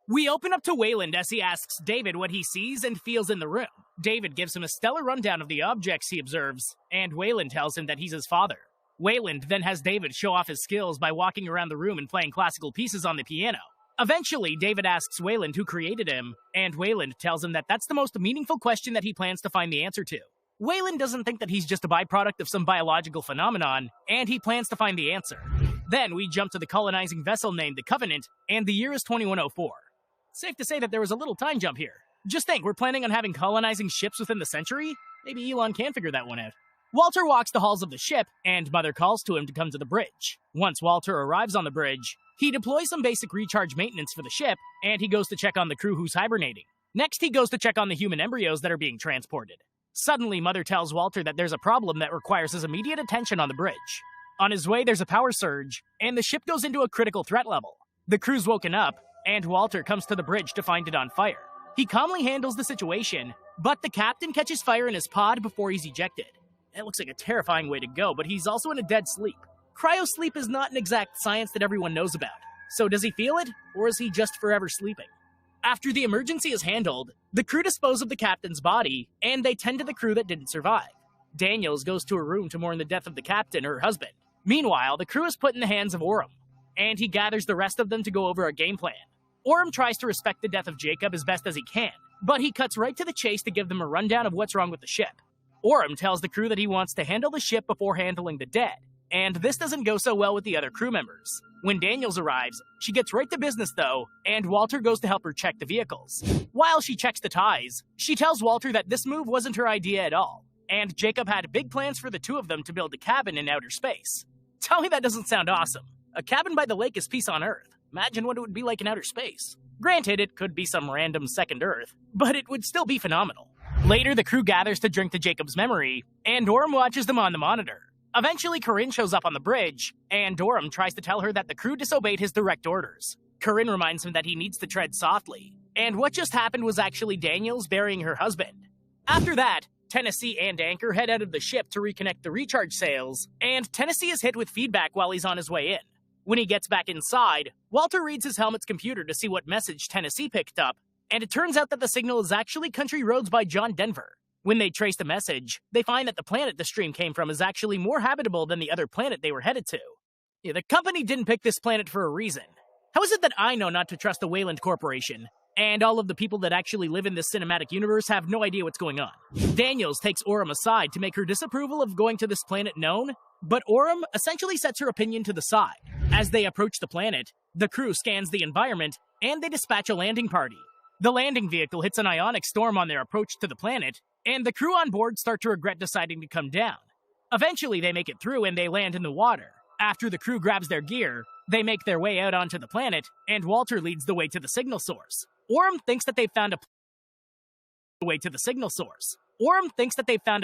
We open up to Wayland as he asks David what he sees and feels in the room. David gives him a stellar rundown of the objects he observes, and Wayland tells him that he's his father. Wayland then has David show off his skills by walking around the room and playing classical pieces on the piano. Eventually, David asks Wayland who created him, and Wayland tells him that that's the most meaningful question that he plans to find the answer to. Wayland doesn't think that he's just a byproduct of some biological phenomenon, and he plans to find the answer. Then we jump to the colonizing vessel named the Covenant, and the year is 2104. Safe to say that there was a little time jump here. Just think, we're planning on having colonizing ships within the century? Maybe Elon can figure that one out. Walter walks the halls of the ship, and Mother calls to him to come to the bridge. Once Walter arrives on the bridge, he deploys some basic recharge maintenance for the ship, and he goes to check on the crew who's hibernating. Next, he goes to check on the human embryos that are being transported. Suddenly, Mother tells Walter that there's a problem that requires his immediate attention on the bridge. On his way, there's a power surge, and the ship goes into a critical threat level. The crew's woken up, and Walter comes to the bridge to find it on fire. He calmly handles the situation, but the captain catches fire in his pod before he's ejected. It looks like a terrifying way to go, but he's also in a dead sleep. Cryosleep is not an exact science that everyone knows about. So does he feel it, or is he just forever sleeping? After the emergency is handled, the crew dispose of the captain's body, and they tend to the crew that didn't survive. Daniels goes to her room to mourn the death of the captain, her husband. Meanwhile, the crew is put in the hands of Orem, and he gathers the rest of them to go over a game plan. Orem tries to respect the death of Jacob as best as he can, but he cuts right to the chase to give them a rundown of what's wrong with the ship. Orem tells the crew that he wants to handle the ship before handling the dead, and this doesn't go so well with the other crew members. When Daniels arrives, she gets right to business though, and Walter goes to help her check the vehicles. While she checks the ties, she tells Walter that this move wasn't her idea at all, and Jacob had big plans for the two of them to build a cabin in outer space. Tell me that doesn't sound awesome. A cabin by the lake is peace on Earth. Imagine what it would be like in outer space. Granted, it could be some random second Earth, but it would still be phenomenal. Later, the crew gathers to drink to Jacob's memory, and Orem watches them on the monitor. Eventually, Corinne shows up on the bridge, and Orem tries to tell her that the crew disobeyed his direct orders. Corinne reminds him that he needs to tread softly, and what just happened was actually Daniels burying her husband. After that, Tennessee and Anchor head out of the ship to reconnect the recharge sails, and Tennessee is hit with feedback while he's on his way in. When he gets back inside, Walter reads his helmet's computer to see what message Tennessee picked up, and it turns out that the signal is actually Country Roads by John Denver. When they trace the message, they find that the planet the stream came from is actually more habitable than the other planet they were headed to. Yeah, the company didn't pick this planet for a reason. How is it that I know not to trust the Wayland Corporation, and all of the people that actually live in this cinematic universe have no idea what's going on? Daniels takes Orem aside to make her disapproval of going to this planet known, but Orem essentially sets her opinion to the side. As they approach the planet, the crew scans the environment, and they dispatch a landing party. The landing vehicle hits an ionic storm on their approach to the planet, and the crew on board start to regret deciding to come down. Eventually, they make it through and they land in the water. After the crew grabs their gear, they make their way out onto the planet, and Walter leads the way to the signal source. Orem thinks that they've found a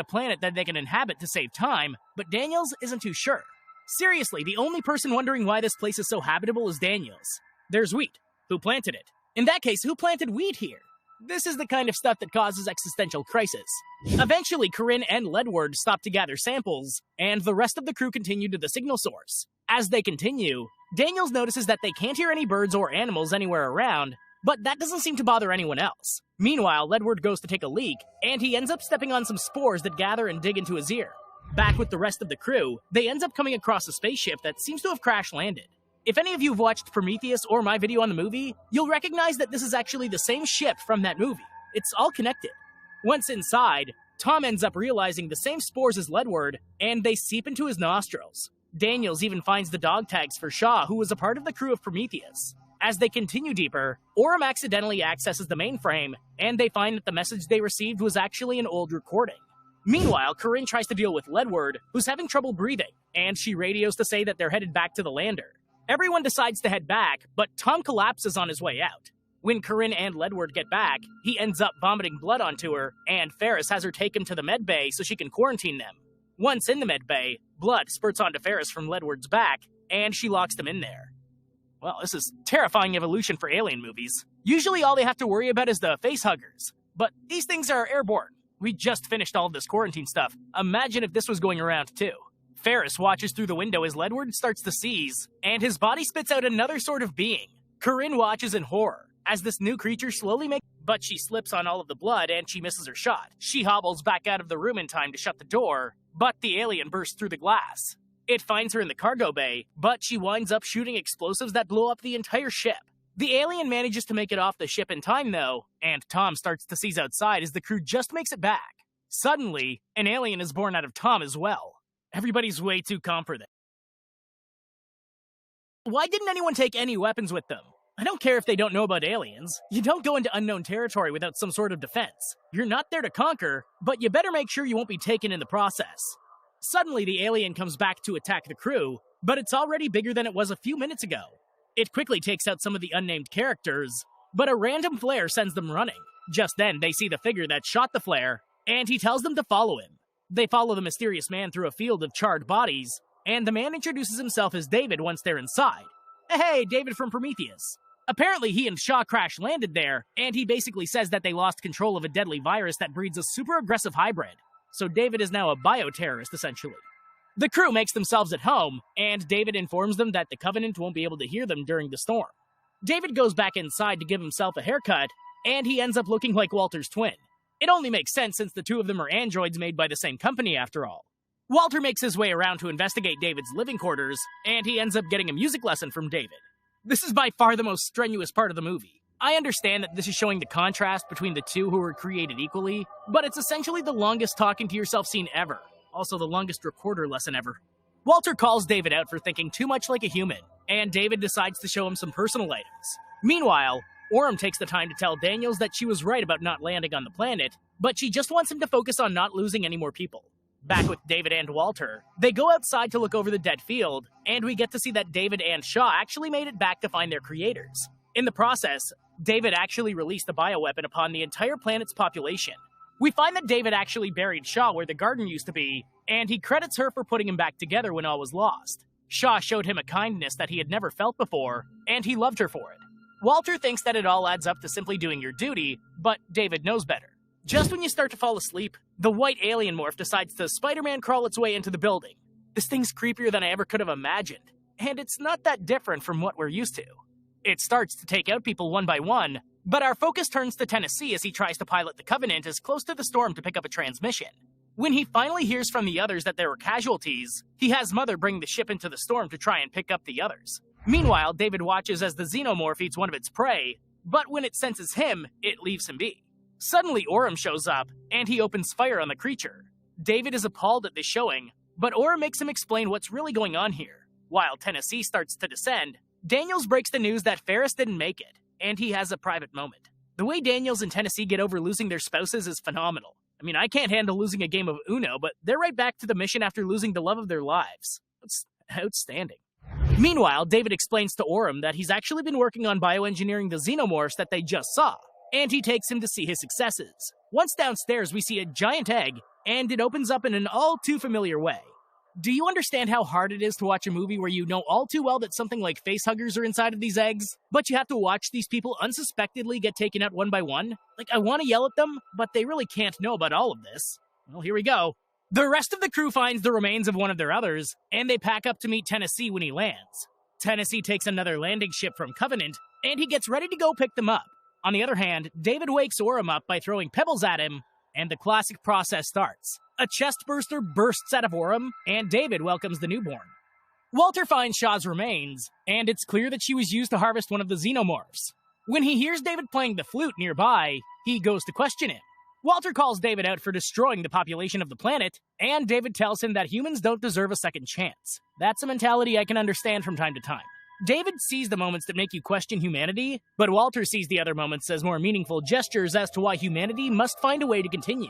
planet that they can inhabit to save time, but Daniels isn't too sure. Seriously, the only person wondering why this place is so habitable is Daniels. There's wheat. Who planted it? In that case, who planted wheat here? This is the kind of stuff that causes existential crisis. Eventually, Corinne and Ledward stop to gather samples, and the rest of the crew continue to the signal source. As they continue, Daniels notices that they can't hear any birds or animals anywhere around, but that doesn't seem to bother anyone else. Meanwhile, Ledward goes to take a leak, and he ends up stepping on some spores that gather and dig into his ear. Back with the rest of the crew, they end up coming across a spaceship that seems to have crash-landed. If any of you have watched Prometheus or my video on the movie, you'll recognize that this is actually the same ship from that movie. It's all connected. Once inside, Tom ends up realizing the same spores as Ledward, and they seep into his nostrils. Daniels even finds the dog tags for Shaw, who was a part of the crew of Prometheus. As they continue deeper, Orem accidentally accesses the mainframe, and they find that the message they received was actually an old recording. Meanwhile, Corinne tries to deal with Ledward, who's having trouble breathing, and she radios to say that they're headed back to the lander. Everyone decides to head back, but Tom collapses on his way out. When Corinne and Ledward get back, he ends up vomiting blood onto her, and Ferris has her take him to the med bay so she can quarantine them. Once in the med bay, blood spurts onto Ferris from Ledward's back, and she locks them in there. Well, this is terrifying evolution for alien movies. Usually all they have to worry about is the facehuggers, but these things are airborne. We just finished all of this quarantine stuff. Imagine if this was going around too. Ferris watches through the window as Ledward starts to seize, and his body spits out another sort of being. Corinne watches in horror. as this new creature slowly makes... But she slips on all of the blood and she misses her shot. She hobbles back out of the room in time to shut the door, but the alien bursts through the glass. It finds her in the cargo bay, but she winds up shooting explosives that blow up the entire ship. The alien manages to make it off the ship in time though, and Tom starts to seize outside as the crew just makes it back. Suddenly, an alien is born out of Tom as well. Everybody's way too calm for this. Why didn't anyone take any weapons with them? I don't care if they don't know about aliens. You don't go into unknown territory without some sort of defense. You're not there to conquer, but you better make sure you won't be taken in the process. Suddenly, the alien comes back to attack the crew, but it's already bigger than it was a few minutes ago. It quickly takes out some of the unnamed characters, but a random flare sends them running. Just then, they see the figure that shot the flare, and he tells them to follow him. They follow the mysterious man through a field of charred bodies, and the man introduces himself as David once they're inside. Hey, David from Prometheus. Apparently, he and Shaw crash landed there, and he basically says that they lost control of a deadly virus that breeds a super aggressive hybrid. So David is now a bioterrorist, essentially. The crew makes themselves at home, and David informs them that the Covenant won't be able to hear them during the storm. David goes back inside to give himself a haircut, and he ends up looking like Walter's twin. It only makes sense since the two of them are androids made by the same company after all. Walter makes his way around to investigate David's living quarters, and he ends up getting a music lesson from David. This is by far the most strenuous part of the movie. I understand that this is showing the contrast between the two who were created equally, but it's essentially the longest talking to yourself scene ever. Also the longest recorder lesson ever. Walter calls David out for thinking too much like a human, and David decides to show him some personal items. Meanwhile, Orem takes the time to tell Daniels that she was right about not landing on the planet, but she just wants him to focus on not losing any more people. Back with David and Walter, they go outside to look over the dead field, and we get to see that David and Shaw actually made it back to find their creators. In the process, David actually released a bioweapon upon the entire planet's population. We find that David actually buried Shaw where the garden used to be, and he credits her for putting him back together when all was lost. Shaw showed him a kindness that he had never felt before, and he loved her for it. Walter thinks that it all adds up to simply doing your duty, but David knows better. Just when you start to fall asleep, the white alien morph decides to Spider-Man crawl its way into the building. This thing's creepier than I ever could have imagined, and it's not that different from what we're used to. It starts to take out people one by one, but our focus turns to Tennessee as he tries to pilot the Covenant as close to the storm to pick up a transmission. When he finally hears from the others that there were casualties, he has Mother bring the ship into the storm to try and pick up the others. Meanwhile, David watches as the xenomorph eats one of its prey, but when it senses him, it leaves him be. Suddenly, Orem shows up, and he opens fire on the creature. David is appalled at this showing, but Orem makes him explain what's really going on here. While Tennessee starts to descend, Daniels breaks the news that Ferris didn't make it, and he has a private moment. The way Daniels and Tennessee get over losing their spouses is phenomenal. I mean, I can't handle losing a game of Uno, but they're right back to the mission after losing the love of their lives. That's outstanding. Meanwhile, David explains to Orem that he's actually been working on bioengineering the xenomorphs that they just saw, and he takes him to see his successes. Once downstairs, we see a giant egg, and it opens up in an all-too-familiar way. Do you understand how hard it is to watch a movie where you know all too well that something like facehuggers are inside of these eggs, but you have to watch these people unsuspectedly get taken out one by one? Like, I want to yell at them, but they really can't know about all of this. Well, here we go. The rest of the crew finds the remains of one of their others, and they pack up to meet Tennessee when he lands. Tennessee takes another landing ship from Covenant, and he gets ready to go pick them up. On the other hand, David wakes Orem up by throwing pebbles at him, and the classic process starts. A chest burster bursts out of Orem, and David welcomes the newborn. Walter finds Shaw's remains, and it's clear that she was used to harvest one of the xenomorphs. When he hears David playing the flute nearby, he goes to question him. Walter calls David out for destroying the population of the planet, and David tells him that humans don't deserve a second chance. That's a mentality I can understand from time to time. David sees the moments that make you question humanity, but Walter sees the other moments as more meaningful gestures as to why humanity must find a way to continue.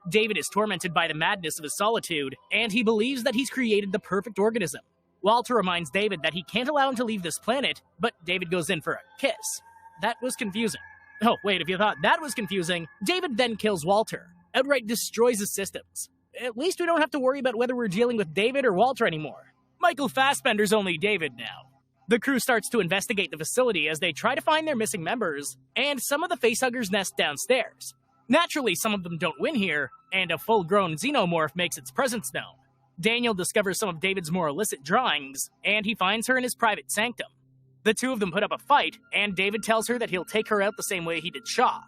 David is tormented by the madness of his solitude, and he believes that he's created the perfect organism. Walter reminds David that he can't allow him to leave this planet, but David goes in for a kiss. That was confusing. Oh, wait, if you thought that was confusing, David then kills Walter, outright destroys his systems. At least we don't have to worry about whether we're dealing with David or Walter anymore. Michael Fassbender's only David now. The crew starts to investigate the facility as they try to find their missing members, and some of the facehuggers nest downstairs. Naturally, some of them don't win here, and a full-grown xenomorph makes its presence known. Daniel discovers some of David's more illicit drawings, and he finds her in his private sanctum. The two of them put up a fight, and David tells her that he'll take her out the same way he did Shaw.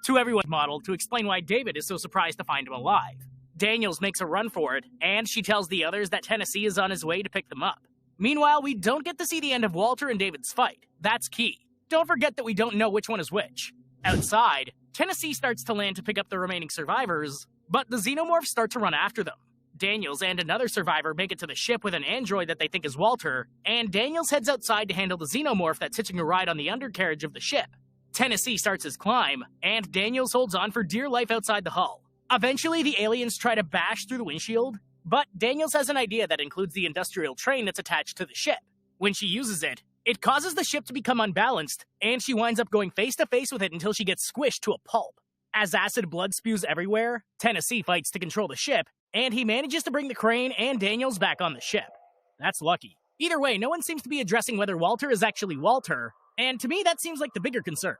To everyone's model to explain why David is so surprised to find him alive. Daniels makes a run for it, and she tells the others that Tennessee is on his way to pick them up. Meanwhile, we don't get to see the end of Walter and David's fight. That's key. Don't forget that we don't know which one is which. Outside, Tennessee starts to land to pick up the remaining survivors, but the xenomorphs start to run after them. Daniels and another survivor make it to the ship with an android that they think is Walter, and Daniels heads outside to handle the xenomorph that's hitching a ride on the undercarriage of the ship. Tennessee starts his climb, and Daniels holds on for dear life outside the hull. Eventually, the aliens try to bash through the windshield, but Daniels has an idea that includes the industrial train that's attached to the ship. When she uses it, it causes the ship to become unbalanced, and she winds up going face to face with it until she gets squished to a pulp. As acid blood spews everywhere, Tennessee fights to control the ship, and he manages to bring the crane and Daniels back on the ship. That's lucky. Either way, no one seems to be addressing whether Walter is actually Walter, and to me that seems like the bigger concern.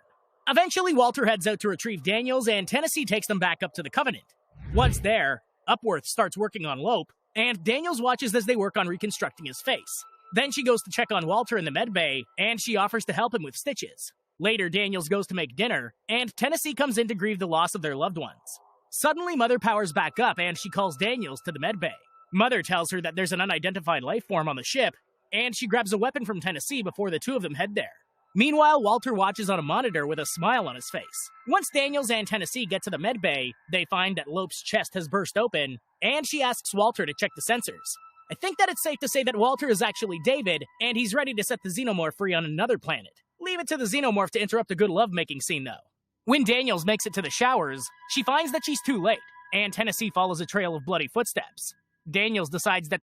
Eventually, Walter heads out to retrieve Daniels, and Tennessee takes them back up to the Covenant. Once there, Upworth starts working on Lope, and Daniels watches as they work on reconstructing his face. Then she goes to check on Walter in the medbay, and she offers to help him with stitches. Later, Daniels goes to make dinner, and Tennessee comes in to grieve the loss of their loved ones. Suddenly, Mother powers back up, and she calls Daniels to the medbay. Mother tells her that there's an unidentified life form on the ship, and she grabs a weapon from Tennessee before the two of them head there. Meanwhile, Walter watches on a monitor with a smile on his face. Once Daniels and Tennessee get to the medbay, they find that Lope's chest has burst open, and she asks Walter to check the sensors. I think that it's safe to say that Walter is actually David, and he's ready to set the xenomorph free on another planet. Leave it to the xenomorph to interrupt a good lovemaking scene, though. When Daniels makes it to the showers, she finds that she's too late, and Tennessee follows a trail of bloody footsteps. Daniels decides that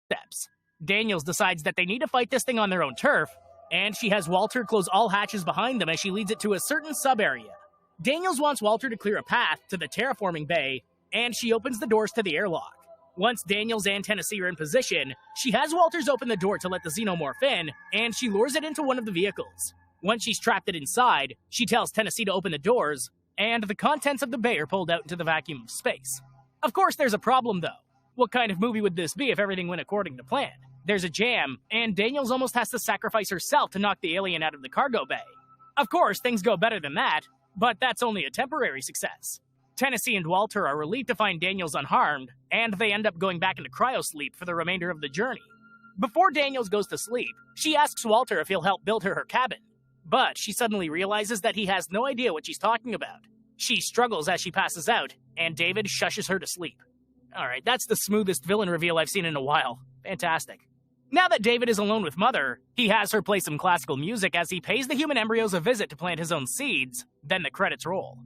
they need to fight this thing on their own turf, and she has Walter close all hatches behind them as she leads it to a certain sub-area. Daniels wants Walter to clear a path to the terraforming bay, and she opens the doors to the airlock. Once Daniels and Tennessee are in position, she has Walters open the door to let the xenomorph in, and she lures it into one of the vehicles. Once she's trapped it inside, she tells Tennessee to open the doors, and the contents of the bay are pulled out into the vacuum of space. Of course, there's a problem, though. What kind of movie would this be if everything went according to plan? There's a jam, and Daniels almost has to sacrifice herself to knock the alien out of the cargo bay. Of course, things go better than that, but that's only a temporary success. Tennessee and Walter are relieved to find Daniels unharmed, and they end up going back into cryosleep for the remainder of the journey. Before Daniels goes to sleep, she asks Walter if he'll help build her cabin. But she suddenly realizes that he has no idea what she's talking about. She struggles as she passes out, and David shushes her to sleep. Alright, that's the smoothest villain reveal I've seen in a while. Fantastic. Now that David is alone with Mother, he has her play some classical music as he pays the human embryos a visit to plant his own seeds, then the credits roll.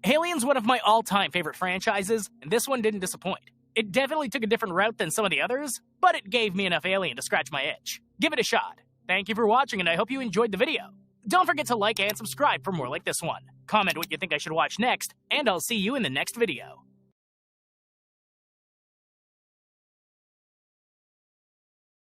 Alien's one of my all-time favorite franchises, and this one didn't disappoint. It definitely took a different route than some of the others, but it gave me enough Alien to scratch my itch. Give it a shot. Thank you for watching, and I hope you enjoyed the video. Don't forget to like and subscribe for more like this one. Comment what you think I should watch next, and I'll see you in the next video.